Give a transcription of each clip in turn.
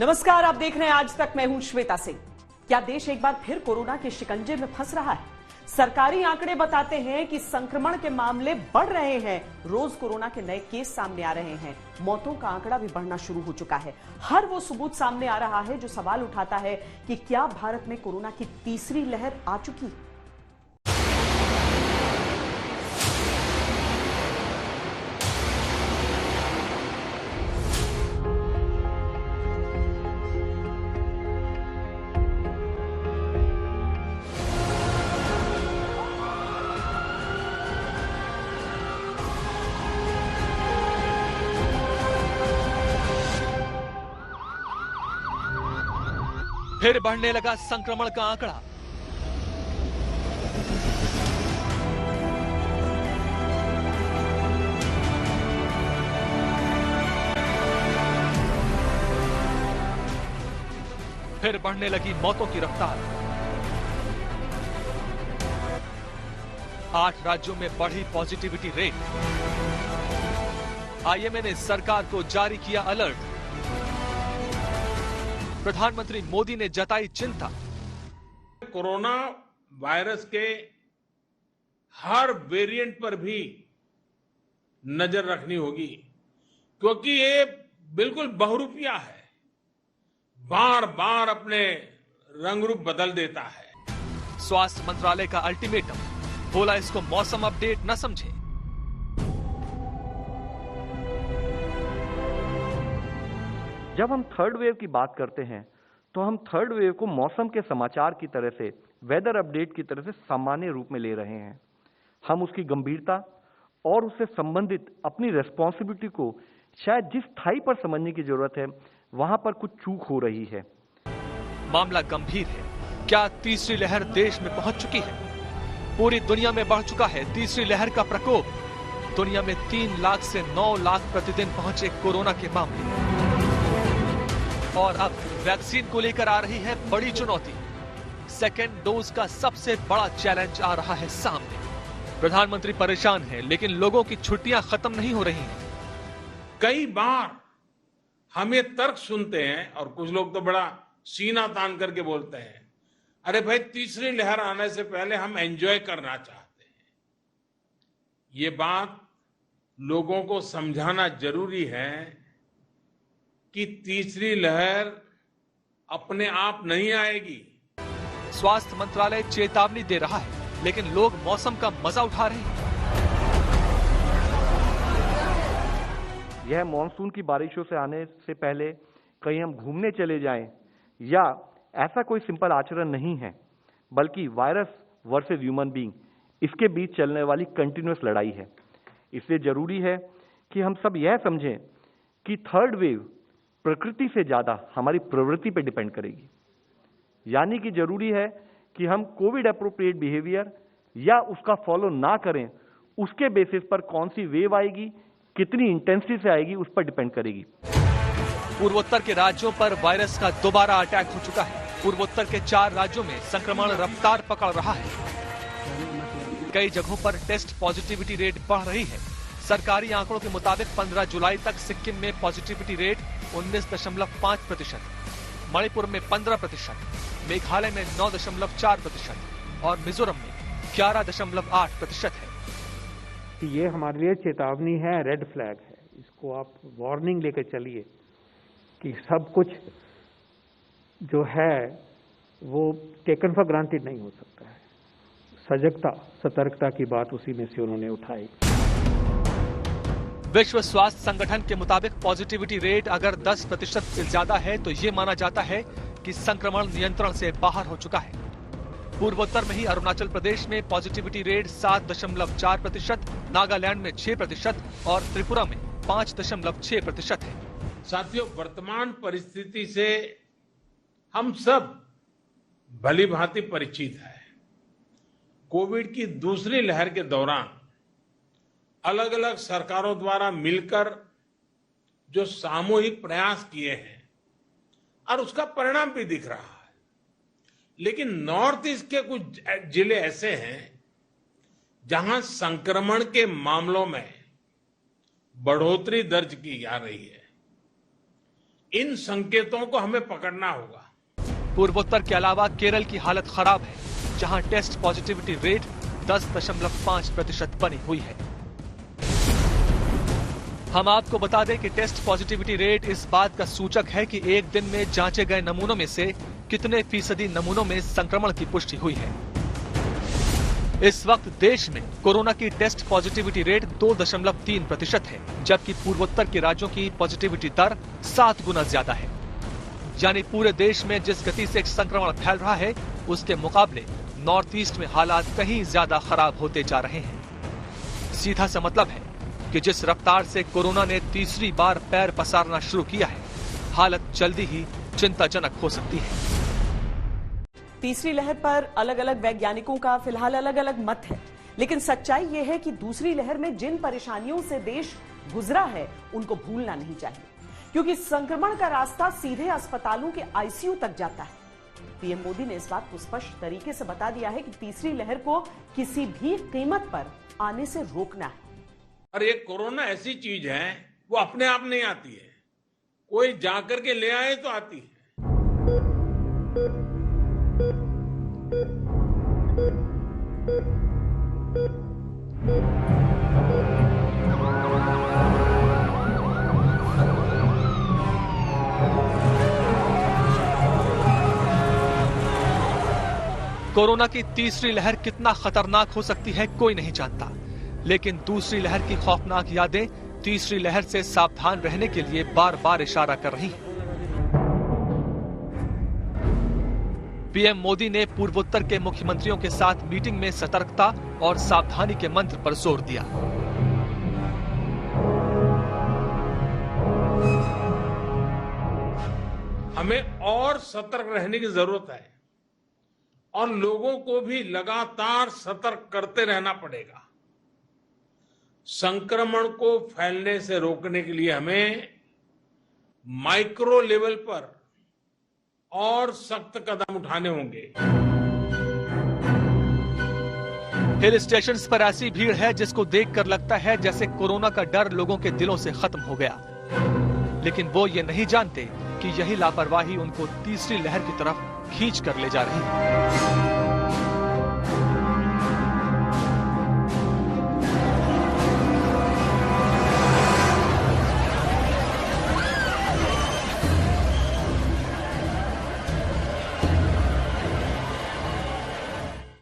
नमस्कार, आप देख रहे हैं आज तक। मैं हूं श्वेता सिंह। क्या देश एक बार फिर कोरोना के शिकंजे में फंस रहा है? सरकारी आंकड़े बताते हैं कि संक्रमण के मामले बढ़ रहे हैं। रोज कोरोना के नए केस सामने आ रहे हैं। मौतों का आंकड़ा भी बढ़ना शुरू हो चुका है। हर वो सबूत सामने आ रहा है जो सवाल उठाता है कि क्या भारत में कोरोना की तीसरी लहर आ चुकी? फिर बढ़ने लगा संक्रमण का आंकड़ा। फिर बढ़ने लगी मौतों की रफ्तार। 8 राज्यों में बढ़ी पॉजिटिविटी रेट। आईएमए ने सरकार को जारी किया अलर्ट। प्रधानमंत्री मोदी ने जताई चिंता। कोरोना वायरस के हर वेरिएंट पर भी नजर रखनी होगी, क्योंकि ये बिल्कुल बहुरूपिया है, बार बार अपने रंग रूप बदल देता है। स्वास्थ्य मंत्रालय का अल्टीमेटम, बोला इसको मौसम अपडेट न समझे। जब हम थर्ड वेव की बात करते हैं तो हम थर्ड वेव को मौसम के समाचार की तरह से, वेदर अपडेट की तरह से सामान्य रूप में ले रहे हैं। हम उसकी गंभीरता और उससे संबंधित अपनी रेस्पॉन्सिबिलिटी को शायद जिस स्थाई पर समझने की जरूरत है, वहां पर कुछ चूक हो रही है। मामला गंभीर है। क्या तीसरी लहर देश में पहुंच चुकी है? पूरी दुनिया में बढ़ चुका है तीसरी लहर का प्रकोप। दुनिया में 3 लाख से 9 लाख प्रतिदिन पहुंचे कोरोना के मामले। और अब वैक्सीन को लेकर आ रही है बड़ी चुनौती। सेकेंड डोज का सबसे बड़ा चैलेंज आ रहा है सामने। प्रधानमंत्री परेशान हैं, लेकिन लोगों की छुट्टियां खत्म नहीं हो रही हैं। कई बार हम ये तर्क सुनते हैं और कुछ लोग तो बड़ा सीना तान करके बोलते हैं, अरे भाई तीसरी लहर आने से पहले हम एंजॉय करना चाहते हैं। ये बात लोगों को समझाना जरूरी है कि तीसरी लहर अपने आप नहीं आएगी। स्वास्थ्य मंत्रालय चेतावनी दे रहा है, लेकिन लोग मौसम का मजा उठा रहे हैं। यह मॉनसून की बारिशों से आने से पहले कहीं हम घूमने चले जाएं, या ऐसा कोई सिंपल आचरण नहीं है, बल्कि वायरस वर्सेस ह्यूमन बीइंग, इसके बीच चलने वाली कंटिन्यूअस लड़ाई है। इसलिए जरूरी है कि हम सब यह समझें कि थर्ड वेव प्रकृति से ज्यादा हमारी प्रवृत्ति पर डिपेंड करेगी। यानी कि जरूरी है कि हम कोविड एप्रोप्रिएट बिहेवियर या उसका फॉलो ना करें। उसके बेसिस पर कौन सी वेव आएगी, कितनी इंटेंसिटी से आएगी, उस पर डिपेंड करेगी। पूर्वोत्तर के राज्यों पर वायरस का दोबारा अटैक हो चुका है। पूर्वोत्तर के 4 राज्यों में संक्रमण रफ्तार पकड़ रहा है। कई जगहों पर टेस्ट पॉजिटिविटी रेट बढ़ रही है। सरकारी आंकड़ों के मुताबिक 15 जुलाई तक सिक्किम में पॉजिटिविटी रेट 19.5%, मणिपुर में 15%, मेघालय में 9.4% और मिजोरम में 11.8% है। ये हमारे लिए चेतावनी है, रेड फ्लैग है। इसको आप वार्निंग लेकर चलिए कि सब कुछ जो है वो टेकन फॉर ग्रांटेड नहीं हो सकता है। सजगता, सतर्कता की बात उसी में से उन्होंने उठाई। विश्व स्वास्थ्य संगठन के मुताबिक पॉजिटिविटी रेट अगर 10% से ज्यादा है तो ये माना जाता है कि संक्रमण नियंत्रण से बाहर हो चुका है। पूर्वोत्तर में ही अरुणाचल प्रदेश में पॉजिटिविटी रेट 7.4%, नागालैंड में 6% और त्रिपुरा में 5.6% है। साथियों, वर्तमान परिस्थिति से हम सब भली भांति परिचित हैं। कोविड की दूसरी लहर के दौरान अलग अलग सरकारों द्वारा मिलकर जो सामूहिक प्रयास किए हैं और उसका परिणाम भी दिख रहा है। लेकिन नॉर्थ ईस्ट के कुछ जिले ऐसे हैं जहां संक्रमण के मामलों में बढ़ोतरी दर्ज की जा रही है। इन संकेतों को हमें पकड़ना होगा। पूर्वोत्तर के अलावा केरल की हालत खराब है, जहां टेस्ट पॉजिटिविटी रेट 10.5% बनी हुई है। हम आपको बता दें कि टेस्ट पॉजिटिविटी रेट इस बात का सूचक है कि एक दिन में जांचे गए नमूनों में से कितने फीसदी नमूनों में संक्रमण की पुष्टि हुई है। इस वक्त देश में कोरोना की टेस्ट पॉजिटिविटी रेट 2.3% है, जबकि पूर्वोत्तर के राज्यों की पॉजिटिविटी दर 7 गुना ज्यादा है। यानी पूरे देश में जिस गति से संक्रमण फैल रहा है, उसके मुकाबले नॉर्थ ईस्ट में हालात कहीं ज्यादा खराब होते जा रहे हैं। सीधा सा मतलब है कि जिस रफ्तार से कोरोना ने तीसरी बार पैर पसारना शुरू किया है, हालत जल्दी ही चिंताजनक हो सकती है। तीसरी लहर पर अलग अलग वैज्ञानिकों का फिलहाल अलग अलग मत है, लेकिन सच्चाई यह है कि दूसरी लहर में जिन परेशानियों से देश गुजरा है, उनको भूलना नहीं चाहिए, क्योंकि संक्रमण का रास्ता सीधे अस्पतालों के आईसीयू तक जाता है। पीएम मोदी ने इस बात को स्पष्ट तरीके से बता दिया है कि तीसरी लहर को किसी भी कीमत पर आने से रोकना है। और ये कोरोना ऐसी चीज है, वो अपने आप नहीं आती है, कोई जाकर के ले आए तो आती है। कोरोना की तीसरी लहर कितना खतरनाक हो सकती है, कोई नहीं जानता, लेकिन दूसरी लहर की खौफनाक यादें तीसरी लहर से सावधान रहने के लिए बार बार इशारा कर रही हैं। पीएम मोदी ने पूर्वोत्तर के मुख्यमंत्रियों के साथ मीटिंग में सतर्कता और सावधानी के मंत्र पर जोर दिया। हमें और सतर्क रहने की जरूरत है और लोगों को भी लगातार सतर्क करते रहना पड़ेगा। संक्रमण को फैलने से रोकने के लिए हमें माइक्रो लेवल पर और सख्त कदम उठाने होंगे। हिल स्टेशंस पर ऐसी भीड़ है जिसको देखकर लगता है जैसे कोरोना का डर लोगों के दिलों से खत्म हो गया, लेकिन वो ये नहीं जानते कि यही लापरवाही उनको तीसरी लहर की तरफ खींच कर ले जा रही है।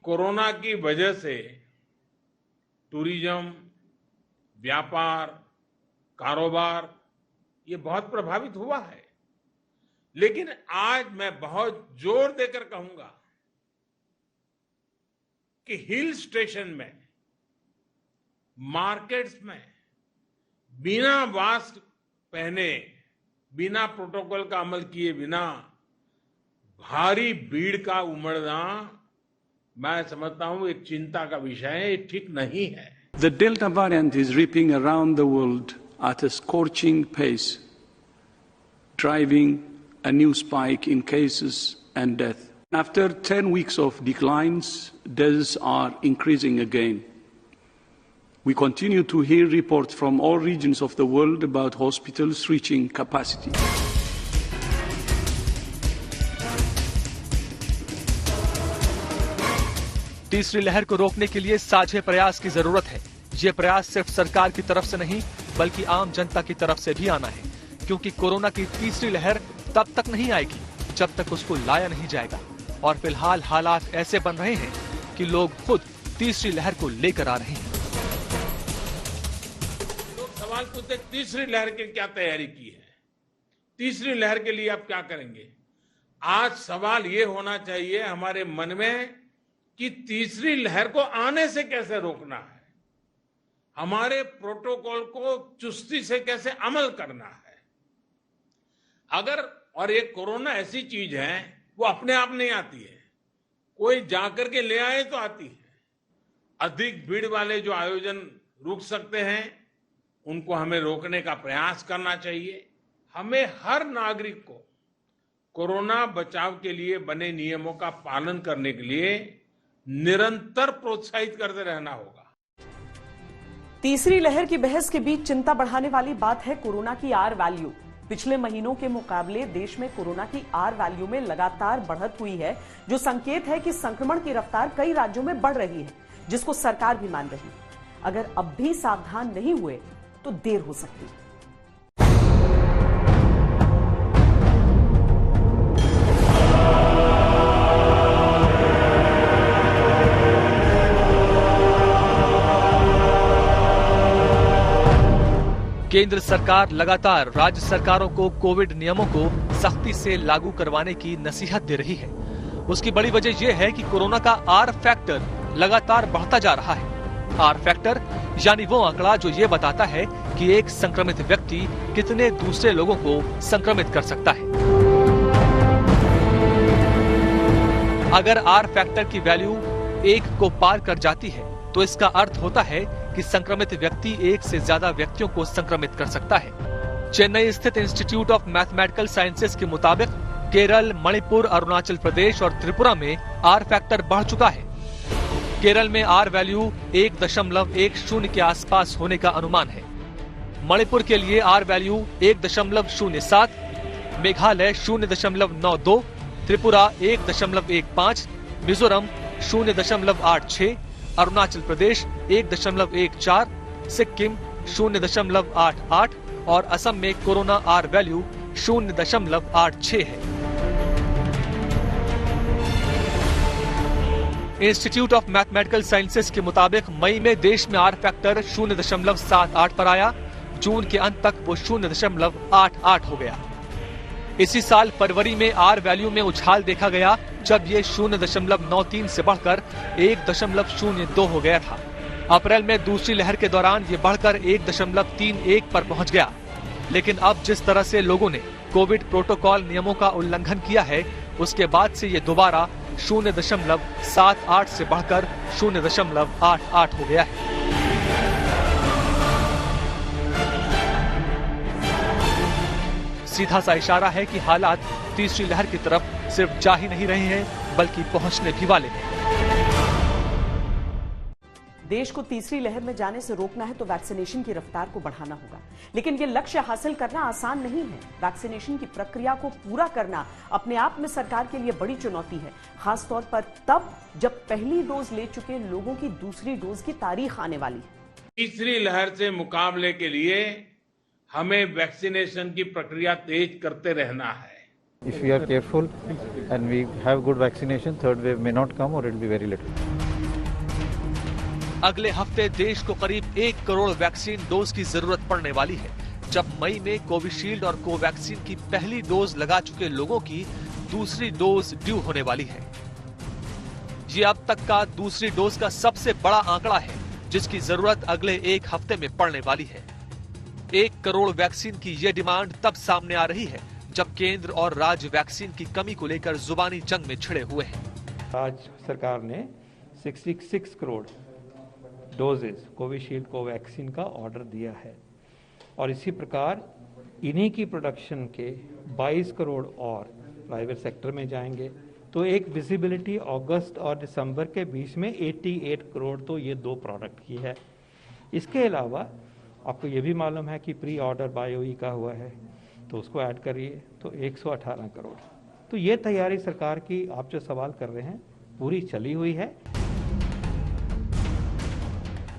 कोरोना की वजह से टूरिज्म, व्यापार, कारोबार ये बहुत प्रभावित हुआ है, लेकिन आज मैं बहुत जोर देकर कहूंगा कि हिल स्टेशन में, मार्केट्स में बिना मास्क पहने, बिना प्रोटोकॉल का अमल किए बिना भारी भीड़ का उमड़ना, मैं समझता हूं एक चिंता का विषय है, ये ठीक नहीं है। The Delta variant is ripping around the world at a scorching pace, driving a new spike in cases and death. After 10 weeks of declines, deaths are increasing again. We continue to hear reports from all regions of the world about hospitals reaching capacity. तीसरी लहर को रोकने के लिए साझे प्रयास की जरूरत है। ये प्रयास सिर्फ सरकार की तरफ से नहीं, बल्कि आम जनता की तरफ से भी आना है, क्योंकि कोरोना की तीसरी लहर तब तक नहीं आएगी जब तक उसको लाया नहीं जाएगा। और फिलहाल हालात ऐसे बन रहे हैं कि लोग खुद तीसरी लहर को लेकर आ रहे हैं। लोग सवाल पूछते, तीसरी लहर की क्या तैयारी की है, तीसरी लहर के लिए आप क्या करेंगे? आज सवाल ये होना चाहिए हमारे मन में कि तीसरी लहर को आने से कैसे रोकना है, हमारे प्रोटोकॉल को चुस्ती से कैसे अमल करना है। अगर, और ये कोरोना ऐसी चीज है, वो अपने आप नहीं आती है, कोई जाकर के ले आए तो आती है। अधिक भीड़ वाले जो आयोजन रुक सकते हैं, उनको हमें रोकने का प्रयास करना चाहिए। हमें हर नागरिक को कोरोना बचाव के लिए बने नियमों का पालन करने के लिए निरंतर प्रोत्साहित करते रहना होगा। तीसरी लहर की बहस के बीच चिंता बढ़ाने वाली बात है कोरोना की आर वैल्यू। पिछले महीनों के मुकाबले देश में कोरोना की आर वैल्यू में लगातार बढ़त हुई है, जो संकेत है कि संक्रमण की रफ्तार कई राज्यों में बढ़ रही है, जिसको सरकार भी मान रही है। अगर अब भी सावधान नहीं हुए तो देर हो सकती है। केंद्र सरकार लगातार राज्य सरकारों को कोविड नियमों को सख्ती से लागू करवाने की नसीहत दे रही है। उसकी बड़ी वजह यह है कि कोरोना का आर फैक्टर लगातार बढ़ता जा रहा है। आर फैक्टर यानी वो आंकड़ा जो ये बताता है कि एक संक्रमित व्यक्ति कितने दूसरे लोगों को संक्रमित कर सकता है। अगर आर फैक्टर की वैल्यू 1 को पार कर जाती है तो इसका अर्थ होता है कि संक्रमित व्यक्ति एक से ज्यादा व्यक्तियों को संक्रमित कर सकता है। चेन्नई स्थित इंस्टीट्यूट ऑफ मैथमेटिकल साइंसेज के मुताबिक केरल, मणिपुर, अरुणाचल प्रदेश और त्रिपुरा में आर फैक्टर बढ़ चुका है। केरल में आर वैल्यू 1.10 के आसपास होने का अनुमान है। मणिपुर के लिए आर वैल्यू 1.07, मेघालय 0.92, त्रिपुरा 1.15, मिजोरम 0.86, अरुणाचल प्रदेश 1.14, सिक्किम 0.88 और असम में कोरोना आर वैल्यू 0.86 है। इंस्टीट्यूट ऑफ मैथमेटिकल साइंसेज के मुताबिक मई में देश में आर फैक्टर 0.78 पर आया। जून के अंत तक वो 0.88 हो गया। इसी साल फरवरी में आर वैल्यू में उछाल देखा गया, जब ये 0.93 से बढ़कर 1.02 हो गया था। अप्रैल में दूसरी लहर के दौरान ये बढ़कर 1.31 पर पहुंच गया। लेकिन अब जिस तरह से लोगों ने कोविड प्रोटोकॉल नियमों का उल्लंघन किया है, उसके बाद से ये दोबारा 0.78 से बढ़कर 0.88 हो गया है। सीधा सा इशारा है कि हालात तीसरी लहर की तरफ सिर्फ जा ही नहीं रहे हैं, बल्कि पहुंचने भी वाले हैं। देश को तीसरी लहर में जाने से रोकना है तो वैक्सीनेशन की रफ्तार को बढ़ाना होगा, लेकिन ये लक्ष्य हासिल करना आसान नहीं है। वैक्सीनेशन की प्रक्रिया को पूरा करना अपने आप में सरकार के लिए बड़ी चुनौती है, खासतौर पर तब जब पहली डोज ले चुके लोगों की दूसरी डोज की तारीख आने वाली है। तीसरी लहर से मुकाबले के लिए हमें वैक्सीनेशन की प्रक्रिया तेज करते रहना है। If we are careful and we have good vaccination, third wave may not come or it will be very little. अगले हफ्ते देश को करीब 1 करोड़ वैक्सीन डोज की जरूरत पड़ने वाली है, जब मई में कोविशील्ड और कोवैक्सीन की पहली डोज लगा चुके लोगों की दूसरी डोज ड्यू होने वाली है। ये अब तक का दूसरी डोज का सबसे बड़ा आंकड़ा है, जिसकी जरूरत अगले 1 हफ्ते में पड़ने वाली है। 1 करोड़ वैक्सीन की ये डिमांड तब सामने आ रही है जब केंद्र और राज्य वैक्सीन की कमी को लेकर जुबानी जंग में छिड़े हुए हैं। आज सरकार ने 66 करोड़ डोजेज कोविशील्ड कोवैक्सीन का ऑर्डर दिया है और इसी प्रकार इन्हीं की प्रोडक्शन के 22 करोड़ और प्राइवेट सेक्टर में जाएंगे, तो एक विजिबिलिटी अगस्त और दिसंबर के बीच में 88 करोड़ तो ये 2 प्रोडक्ट की है। इसके अलावा आपको ये भी मालूम है कि प्री ऑर्डर बायोई का हुआ है, तो उसको ऐड करिए तो 118 करोड़। तो ये तैयारी सरकार की, आप जो सवाल कर रहे हैं, पूरी चली हुई है।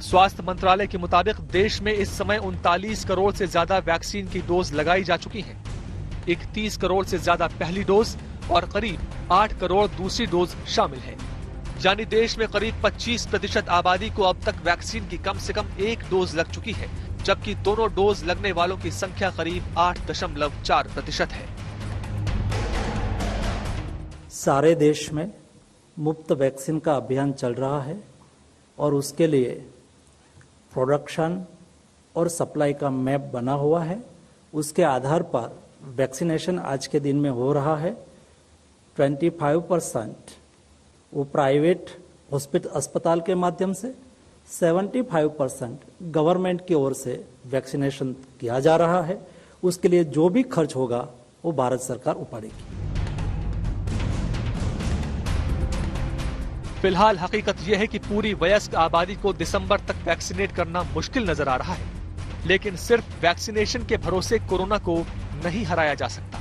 स्वास्थ्य मंत्रालय के मुताबिक देश में इस समय 39 करोड़ से ज्यादा वैक्सीन की डोज लगाई जा चुकी हैं। 31 करोड़ से ज्यादा पहली डोज और करीब 8 करोड़ दूसरी डोज शामिल है। यानी देश में करीब 25% आबादी को अब तक वैक्सीन की कम से कम 1 डोज लग चुकी है, जबकि दोनों डोज लगने वालों की संख्या करीब 8.4% है। सारे देश में मुफ्त वैक्सीन का अभियान चल रहा है और उसके लिए प्रोडक्शन और सप्लाई का मैप बना हुआ है। उसके आधार पर वैक्सीनेशन आज के दिन में हो रहा है। 25% वो प्राइवेट हॉस्पिटल अस्पताल के माध्यम से, 75% गवर्नमेंट की ओर से वैक्सीनेशन किया जा रहा है। उसके लिए जो भी खर्च होगा वो भारत सरकार उठाएगी। फिलहाल हकीकत यह है कि पूरी वयस्क आबादी को दिसंबर तक वैक्सीनेट करना मुश्किल नजर आ रहा है, लेकिन सिर्फ वैक्सीनेशन के भरोसे कोरोना को नहीं हराया जा सकता।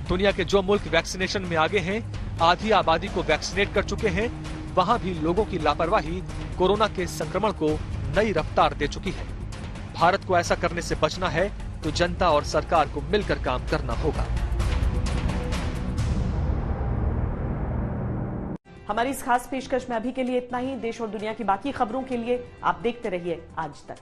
दुनिया के जो मुल्क वैक्सीनेशन में आगे हैं, आधी आबादी को वैक्सीनेट कर चुके हैं, वहां भी लोगों की लापरवाही कोरोना के संक्रमण को नई रफ्तार दे चुकी है। भारत को ऐसा करने से बचना है तो जनता और सरकार को मिलकर काम करना होगा। हमारी इस खास पेशकश में अभी के लिए इतना ही। देश और दुनिया की बाकी खबरों के लिए आप देखते रहिए आज तक।